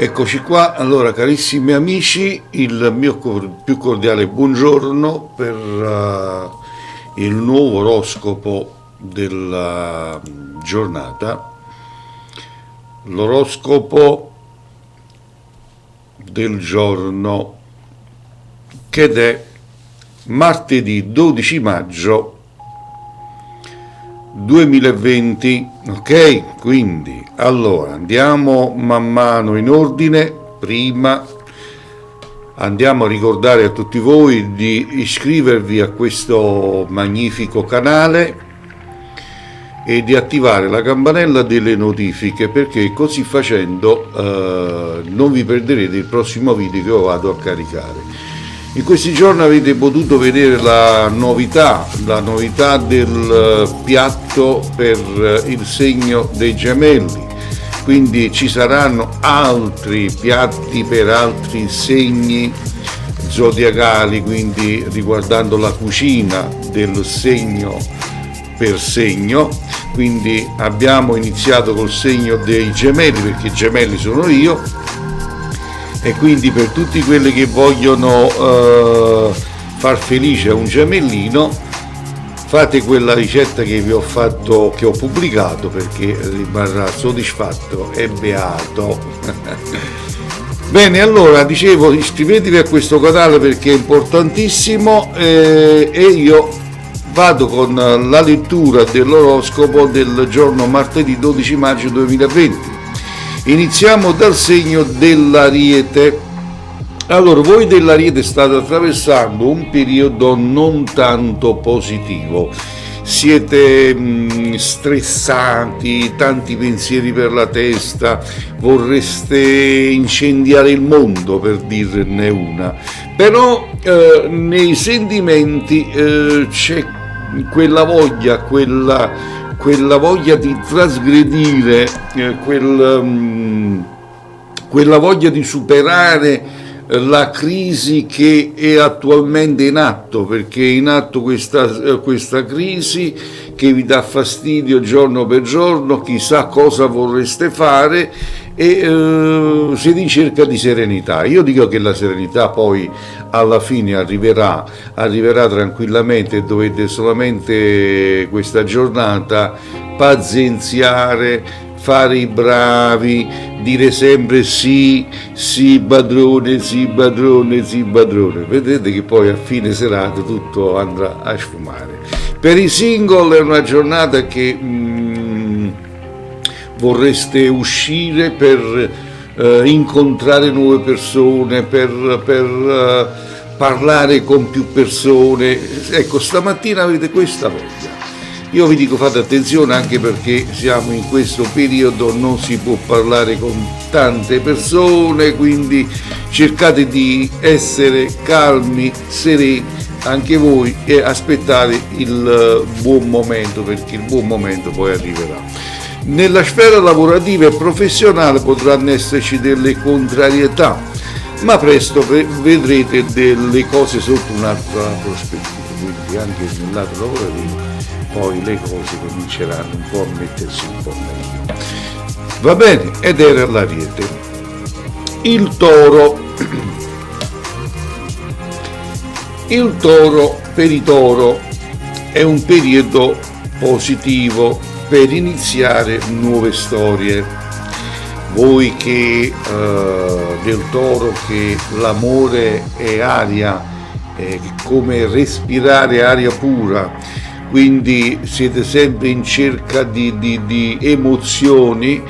Eccoci qua, allora carissimi amici, il mio più cordiale buongiorno per il nuovo oroscopo della giornata, l'oroscopo del giorno che è martedì 12 maggio 2020, ok? Quindi, allora, andiamo man mano in ordine. Prima andiamo a ricordare a tutti voi di iscrivervi a questo magnifico canale e di attivare la campanella delle notifiche, perché così facendo non vi perderete il prossimo video che io vado a caricare. In questi giorni avete potuto vedere la novità del piatto per il segno dei gemelli, quindi ci saranno altri piatti per altri segni zodiacali, quindi riguardando la cucina del segno per segno. Quindi abbiamo iniziato col segno dei gemelli, perché i gemelli sono io, e quindi per tutti quelli che vogliono far felice a un gemellino, fate quella ricetta che vi ho fatto, che ho pubblicato, perché rimarrà soddisfatto e beato. Bene, allora dicevo, iscrivetevi a questo canale perché è importantissimo, e io vado con la lettura dell'oroscopo del giorno martedì 12 maggio 2020. Iniziamo dal segno dell'Ariete. Allora, voi dell'Ariete state attraversando un periodo non tanto positivo, siete stressati, tanti pensieri per la testa, vorreste incendiare il mondo, per dirne una, però nei sentimenti c'è quella voglia di trasgredire, quella voglia di superare la crisi che è attualmente in atto, perché è in atto questa crisi che vi dà fastidio giorno per giorno, chissà cosa vorreste fare, e siete in cerca di serenità. Io dico che la serenità poi alla fine arriverà tranquillamente, e dovete solamente questa giornata pazienziare, fare i bravi, dire sempre sì, sì padrone, sì padrone, sì padrone. Vedete che poi a fine serata tutto andrà a sfumare. Per i single è una giornata che vorreste uscire per incontrare nuove persone, per parlare con più persone. Ecco, stamattina avete questa voglia. Io vi dico, fate attenzione, anche perché siamo in questo periodo, non si può parlare con tante persone, quindi cercate di essere calmi, sereni anche voi, e aspettate il buon momento, perché il buon momento poi arriverà. Nella sfera lavorativa e professionale potranno esserci delle contrarietà, ma presto vedrete delle cose sotto un'altra prospettiva, quindi anche nel lato lavorativo poi le cose cominceranno un po' a mettersi un po' meglio. Va bene, ed era l'Ariete. Il Toro. Il Toro, per i Toro è un periodo positivo per iniziare nuove storie. Voi che del Toro, che l'amore è aria, è come respirare aria pura, quindi siete sempre in cerca di emozioni,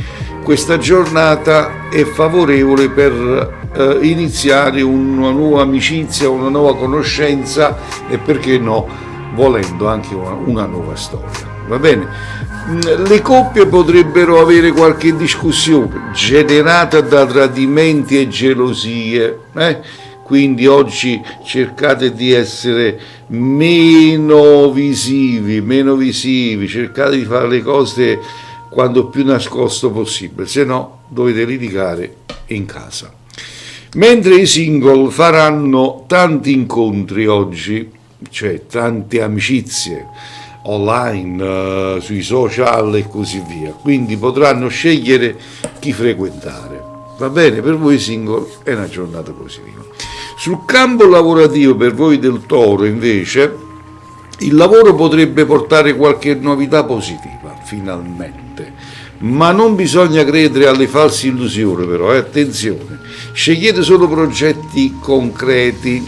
questa giornata è favorevole per iniziare una nuova amicizia, una nuova conoscenza, e perché no, volendo anche una nuova storia. Va bene? Le coppie potrebbero avere qualche discussione generata da tradimenti e gelosie, quindi oggi cercate di essere meno visivi, cercate di fare le cose quanto più nascosto possibile, se no dovete litigare in casa. Mentre i single faranno tanti incontri oggi, cioè tante amicizie online, sui social e così via, quindi potranno scegliere chi frequentare. Va bene, per voi single è una giornata positiva. Sul campo lavorativo per voi del Toro invece il lavoro potrebbe portare qualche novità positiva, finalmente, ma non bisogna credere alle false illusioni però, attenzione, scegliete solo progetti concreti,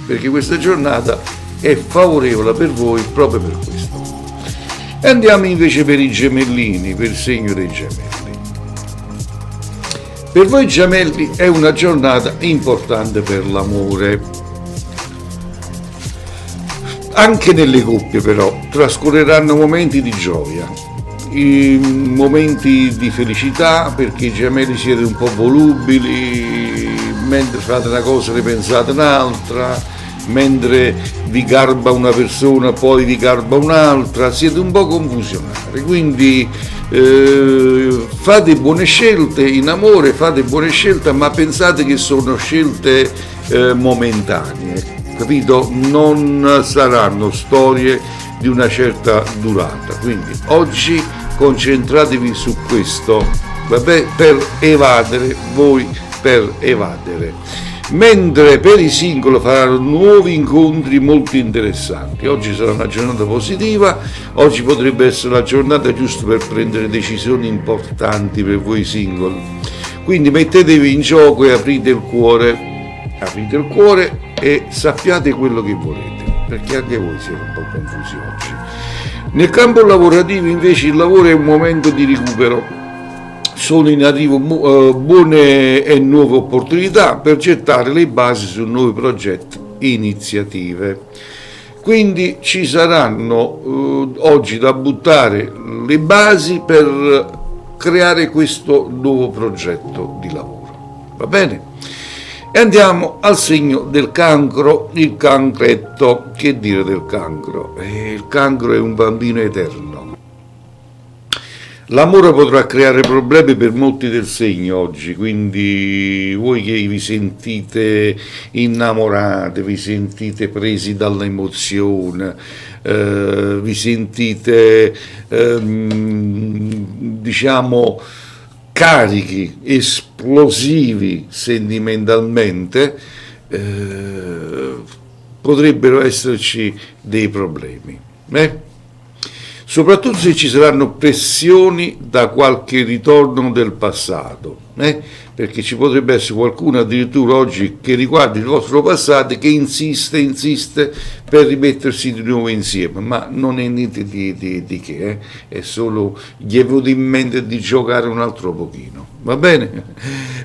perché questa giornata è favorevole per voi proprio per questo. E andiamo invece per i gemellini, per il segno dei gemelli. Per voi gemelli è una giornata importante per l'amore. Anche nelle coppie però trascorreranno momenti di gioia, momenti di felicità, perché i gemelli siete un po' volubili, mentre fate una cosa ne pensate un'altra, mentre vi garba una persona poi vi garba un'altra, siete un po' confusionari, quindi fate buone scelte in amore, fate buone scelte, ma pensate che sono scelte momentanee, capito? Non saranno storie di una certa durata, quindi oggi concentratevi su questo, vabbè, per evadere, mentre per i single faranno nuovi incontri molto interessanti. Oggi sarà una giornata positiva, oggi potrebbe essere la giornata giusta per prendere decisioni importanti per voi single, quindi mettetevi in gioco e aprite il cuore e sappiate quello che volete, perché anche voi siete un po' confusi oggi. Nel campo lavorativo invece il lavoro è un momento di recupero, sono in arrivo buone e nuove opportunità per gettare le basi su nuovi progetti e iniziative. Quindi ci saranno oggi da buttare le basi per creare questo nuovo progetto di lavoro. Va bene? E andiamo al segno del cancro, il cancretto. Che dire del cancro? Il cancro è un bambino eterno. L'amore potrà creare problemi per molti del segno oggi, quindi voi che vi sentite innamorati, vi sentite presi dall'emozione, vi sentite diciamo carichi, esplosivi sentimentalmente, potrebbero esserci dei problemi. Soprattutto se ci saranno pressioni da qualche ritorno del passato, perché ci potrebbe essere qualcuno addirittura oggi che riguarda il vostro passato che insiste per rimettersi di nuovo insieme, ma non è niente di che, è solo gli è venuto in mente di giocare un altro pochino, va bene?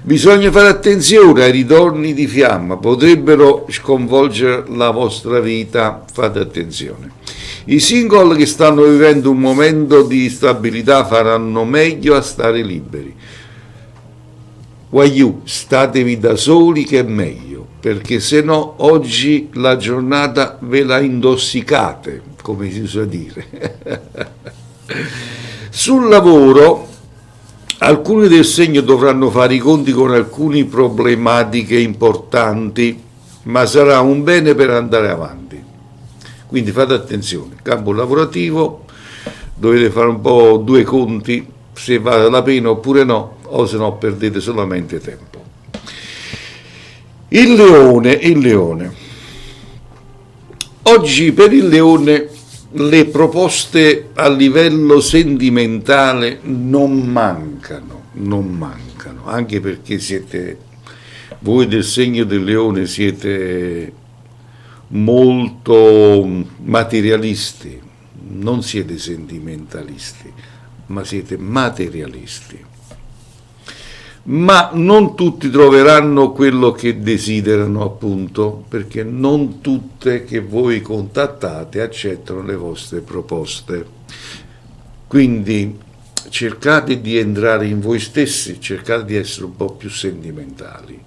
Bisogna fare attenzione ai ritorni di fiamma, potrebbero sconvolgere la vostra vita, fate attenzione. I single che stanno vivendo un momento di stabilità faranno meglio a stare liberi. Voglio, statevi da soli che è meglio, perché se no oggi la giornata ve la intossicate, come si usa dire. Sul lavoro, alcuni del segno dovranno fare i conti con alcune problematiche importanti, ma sarà un bene per andare avanti. Quindi fate attenzione, campo lavorativo, dovete fare un po' due conti, se vale la pena oppure no, o se no perdete solamente tempo. Il leone. Oggi per il leone le proposte a livello sentimentale non mancano, anche perché voi del segno del leone siete molto materialisti, non siete sentimentalisti, ma siete materialisti. Ma non tutti troveranno quello che desiderano, appunto, perché non tutte che voi contattate accettano le vostre proposte. Quindi cercate di entrare in voi stessi, cercate di essere un po' più sentimentali,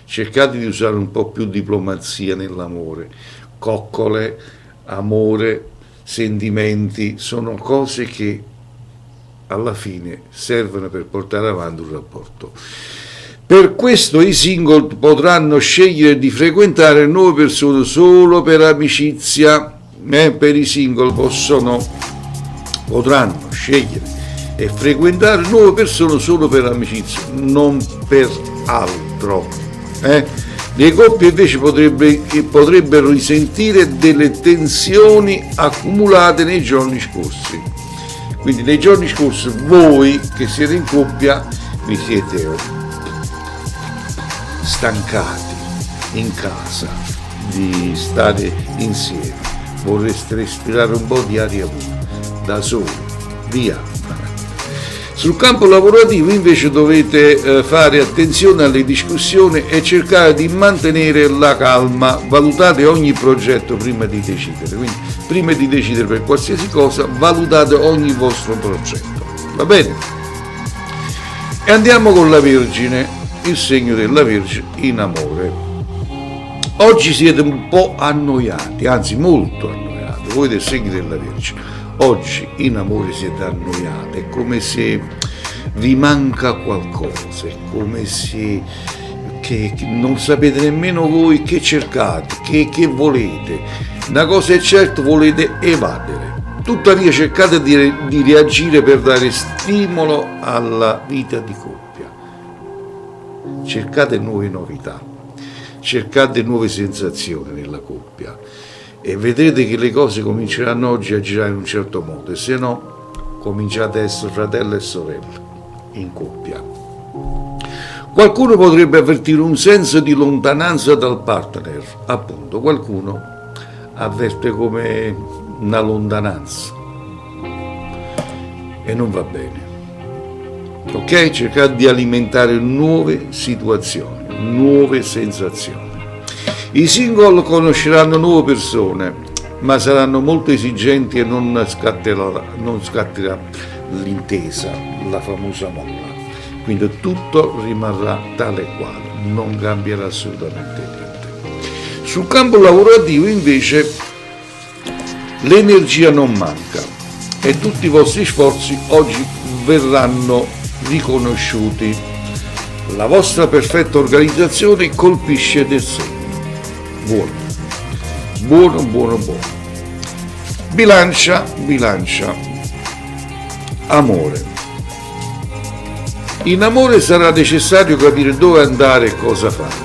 cercate di usare un po' più diplomazia nell'amore. Coccole, amore, sentimenti sono cose che alla fine servono per portare avanti un rapporto. Per questo i single potranno scegliere di frequentare nuove persone solo per amicizia, per i single potranno scegliere e frequentare nuove persone solo per amicizia, non per altro. Le coppie invece potrebbero risentire delle tensioni accumulate nei giorni scorsi. Quindi nei giorni scorsi voi che siete in coppia vi siete stancati in casa di stare insieme, vorreste respirare un po' di aria pura, da soli, via. Sul campo lavorativo invece dovete fare attenzione alle discussioni e cercare di mantenere la calma, valutate ogni progetto prima di decidere, quindi prima di decidere per qualsiasi cosa valutate ogni vostro progetto, va bene? E andiamo con la Vergine, il segno della Vergine in amore. Oggi siete un po' annoiati, anzi molto annoiati, voi del segno della Vergine. Oggi in amore siete annoiati, è come se vi manca qualcosa, è come se che non sapete nemmeno voi che cercate, che volete. Una cosa è certa, volete evadere. Tuttavia cercate di reagire per dare stimolo alla vita di coppia. Cercate nuove novità, cercate nuove sensazioni nella coppia. E vedrete che le cose cominceranno oggi a girare in un certo modo, e se no cominciate a essere fratello e sorella in coppia. Qualcuno potrebbe avvertire un senso di lontananza dal partner, appunto, qualcuno avverte come una lontananza e non va bene. Ok? Cercate di alimentare nuove situazioni, nuove sensazioni. I single conosceranno nuove persone, ma saranno molto esigenti e non scatterà l'intesa, la famosa molla. Quindi tutto rimarrà tale e quale, non cambierà assolutamente niente. Sul campo lavorativo invece l'energia non manca e tutti i vostri sforzi oggi verranno riconosciuti. La vostra perfetta organizzazione colpisce del segno. Buono. Bilancia, amore. In amore sarà necessario capire dove andare e cosa fare,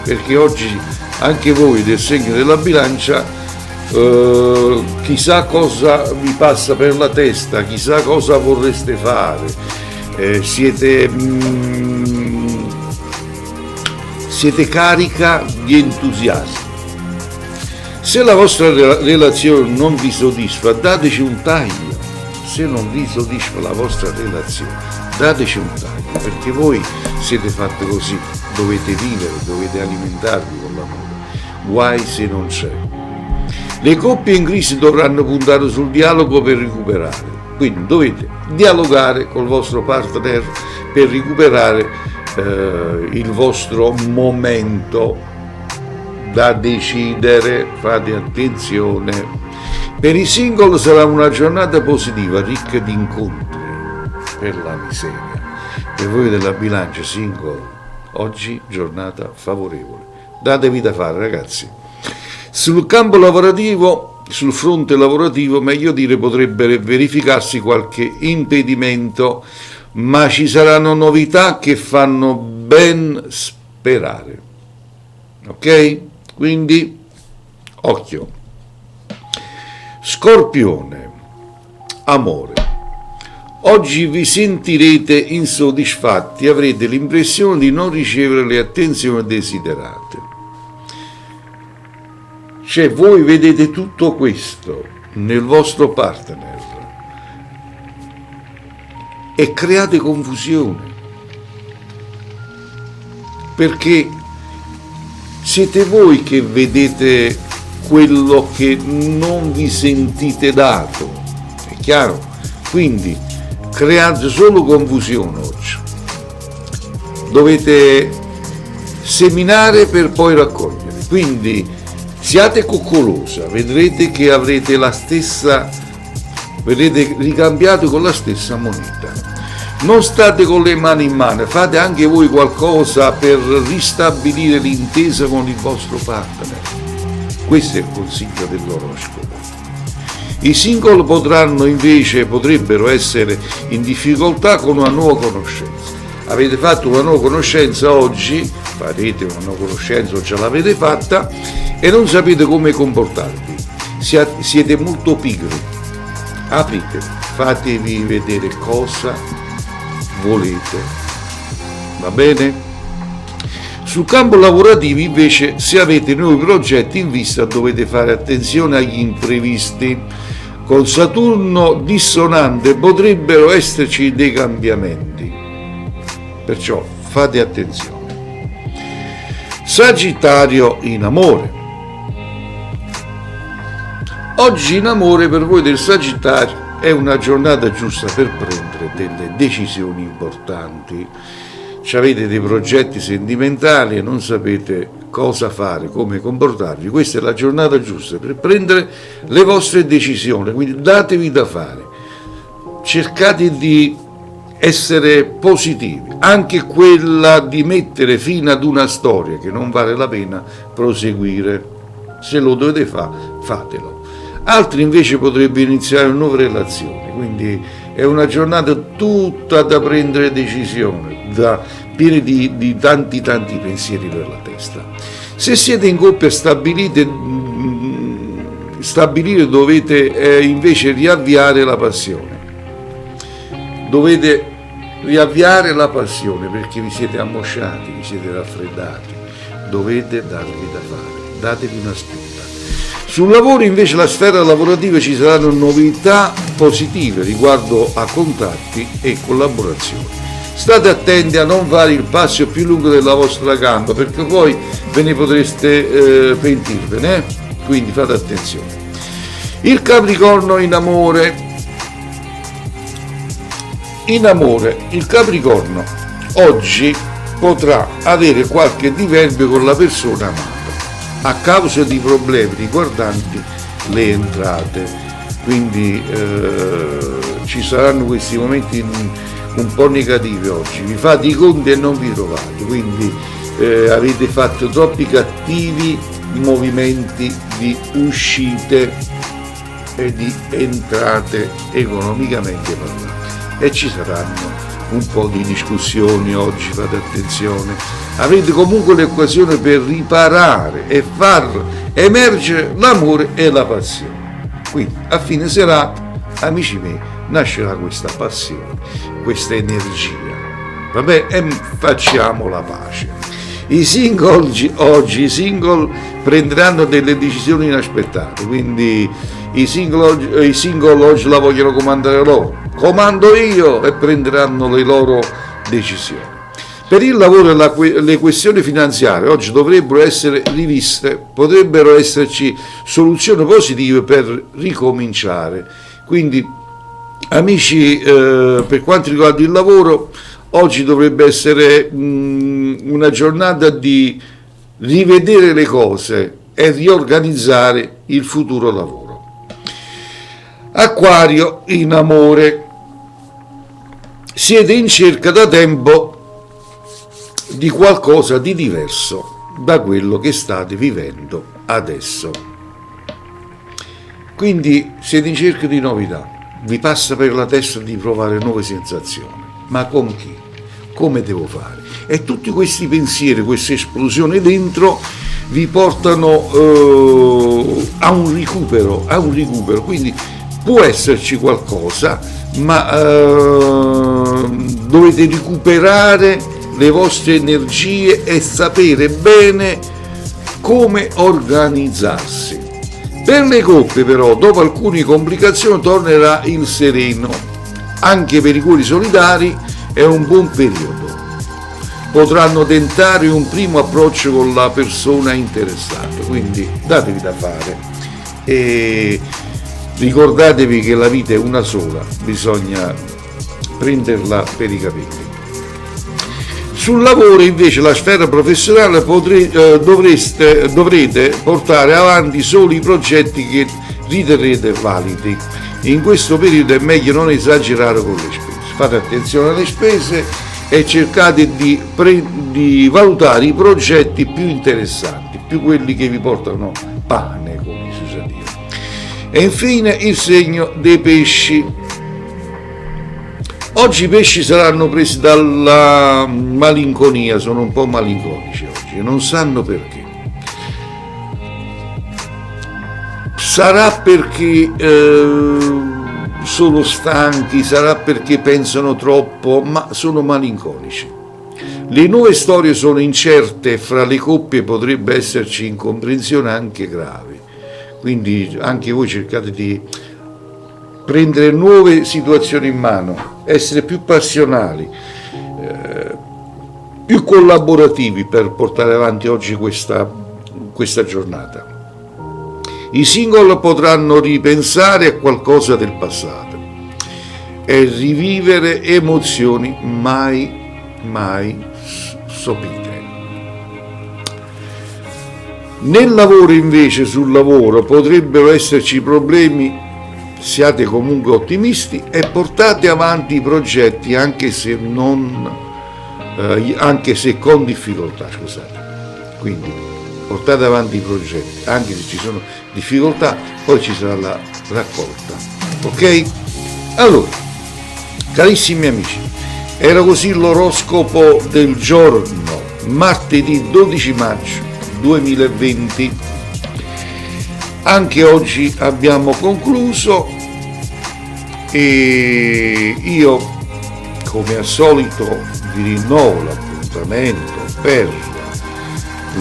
perché oggi anche voi del segno della Bilancia chissà cosa vi passa per la testa, chissà cosa vorreste fare, siete carica di entusiasmo. Se la vostra relazione non vi soddisfa, dateci un taglio. Se non vi soddisfa la vostra relazione, dateci un taglio, perché voi siete fatti così, dovete vivere, dovete alimentarvi con l'amore. Guai se non c'è. Le coppie in crisi dovranno puntare sul dialogo per recuperare, quindi dovete dialogare col vostro partner per recuperare il vostro momento da decidere. Fate attenzione. Per i single sarà una giornata positiva, ricca di incontri per la miseria. Per voi della Bilancia single, oggi giornata favorevole. Datevi da fare, ragazzi. Sul campo lavorativo, sul fronte lavorativo, meglio dire, potrebbe verificarsi qualche impedimento, ma ci saranno novità che fanno ben sperare. Ok? Quindi, occhio. Scorpione, amore. Oggi vi sentirete insoddisfatti, avrete l'impressione di non ricevere le attenzioni desiderate. Cioè, voi vedete tutto questo nel vostro partner e create confusione, perché siete voi che vedete quello che non vi sentite dato, è chiaro? Quindi create solo confusione oggi. Dovete seminare per poi raccogliere, quindi siate coccolosa, vedrete che avrete la stessa, vedrete ricambiato con la stessa moneta. Non state con le mani in mano, fate anche voi qualcosa per ristabilire l'intesa con il vostro partner. Questo è il consiglio dell'oroscopo. I single potrebbero essere in difficoltà con una nuova conoscenza. avete fatto una nuova conoscenza oggi, farete una nuova conoscenza o già l'avete fatta e non sapete come comportarvi, siete molto pigri, aprite, fatevi vedere cosa volete, va bene? Sul campo lavorativo invece, se avete nuovi progetti in vista dovete fare attenzione agli imprevisti. Con Saturno dissonante potrebbero esserci dei cambiamenti, perciò fate attenzione. Sagittario in amore. Oggi in amore per voi del Sagittario è una giornata giusta per prendere delle decisioni importanti. Avete dei progetti sentimentali e non sapete cosa fare, come comportarvi, questa è la giornata giusta per prendere le vostre decisioni, quindi datevi da fare, cercate di essere positivi, anche quella di mettere fine ad una storia che non vale la pena proseguire, se lo dovete fare, fatelo. Altri invece potrebbero iniziare nuove relazioni, quindi è una giornata tutta da prendere decisioni, piena di tanti pensieri per la testa. Se siete in coppia stabilire dovete invece riavviare la passione. Dovete riavviare la passione perché vi siete ammosciati, vi siete raffreddati, dovete darvi da fare, datevi una spinta. Sul lavoro invece, la sfera lavorativa, ci saranno novità positive riguardo a contatti e collaborazioni. State attenti a non fare il passo più lungo della vostra gamba perché poi ve ne potreste pentirvene, quindi fate attenzione. Il Capricorno in amore. In amore, il Capricorno oggi potrà avere qualche diverbio con la persona amata a causa di problemi riguardanti le entrate, quindi ci saranno questi momenti un po' negativi oggi, vi fate i conti e non vi trovate, quindi avete fatto troppi cattivi movimenti di uscite e di entrate economicamente parlando e ci saranno un po' di discussioni oggi, fate attenzione, avete comunque l'occasione per riparare e far emergere l'amore e la passione, quindi a fine serata, amici miei, nascerà questa passione, questa energia, vabbè, e facciamo la pace. I single oggi prenderanno delle decisioni inaspettate, quindi i single oggi la vogliono comandare loro, comando io, e prenderanno le loro decisioni. Per il lavoro e le questioni finanziarie oggi dovrebbero essere riviste, potrebbero esserci soluzioni positive per ricominciare, quindi amici, per quanto riguarda il lavoro, oggi dovrebbe essere una giornata di rivedere le cose e riorganizzare il futuro lavoro. Acquario in amore. Siete in cerca da tempo di qualcosa di diverso da quello che state vivendo adesso. Quindi siete in cerca di novità. Vi passa per la testa di provare nuove sensazioni, ma con chi? Come devo fare? E tutti questi pensieri, queste esplosioni dentro vi portano a un recupero, quindi può esserci qualcosa, ma dovete recuperare le vostre energie e sapere bene come organizzarsi. Per le coppie però, dopo alcune complicazioni, tornerà il sereno. Anche per i cuori solidari è un buon periodo. Potranno tentare un primo approccio con la persona interessata, quindi datevi da fare e ricordatevi che la vita è una sola, bisogna prenderla per i capelli. Sul lavoro invece, la sfera professionale, dovrete portare avanti solo i progetti che riterrete validi. In questo periodo è meglio non esagerare con le spese. Fate attenzione alle spese e cercate di valutare i progetti più interessanti, più quelli che vi portano pane, come si usa dire. E infine il segno dei pesci. Oggi i pesci saranno presi dalla malinconia, sono un po' malinconici oggi e non sanno perché. Sarà perché sono stanchi, sarà perché pensano troppo, ma sono malinconici. Le nuove storie sono incerte, fra le coppie potrebbe esserci incomprensione anche grave, quindi anche voi cercate di prendere nuove situazioni in mano, essere più passionali, più collaborativi per portare avanti oggi questa giornata. I single potranno ripensare a qualcosa del passato e rivivere emozioni mai sopite. Nel lavoro invece, sul lavoro, potrebbero esserci problemi, siate comunque ottimisti e portate avanti i progetti anche se con difficoltà, scusate. Quindi portate avanti i progetti, anche se ci sono difficoltà, poi ci sarà la raccolta. Ok? Allora, carissimi amici, era così l'oroscopo del giorno, martedì 12 maggio 2020. Anche oggi abbiamo concluso e io, come al solito, vi rinnovo l'appuntamento per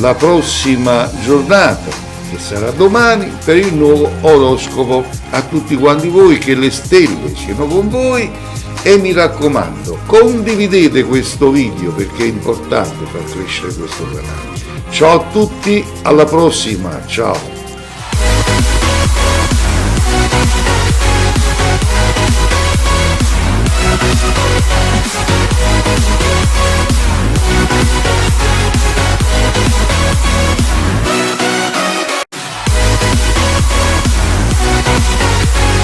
la prossima giornata, che sarà domani, per il nuovo oroscopo. A tutti quanti voi, che le stelle siano con voi e mi raccomando, condividete questo video perché è importante far crescere questo canale. Ciao a tutti, alla prossima, ciao!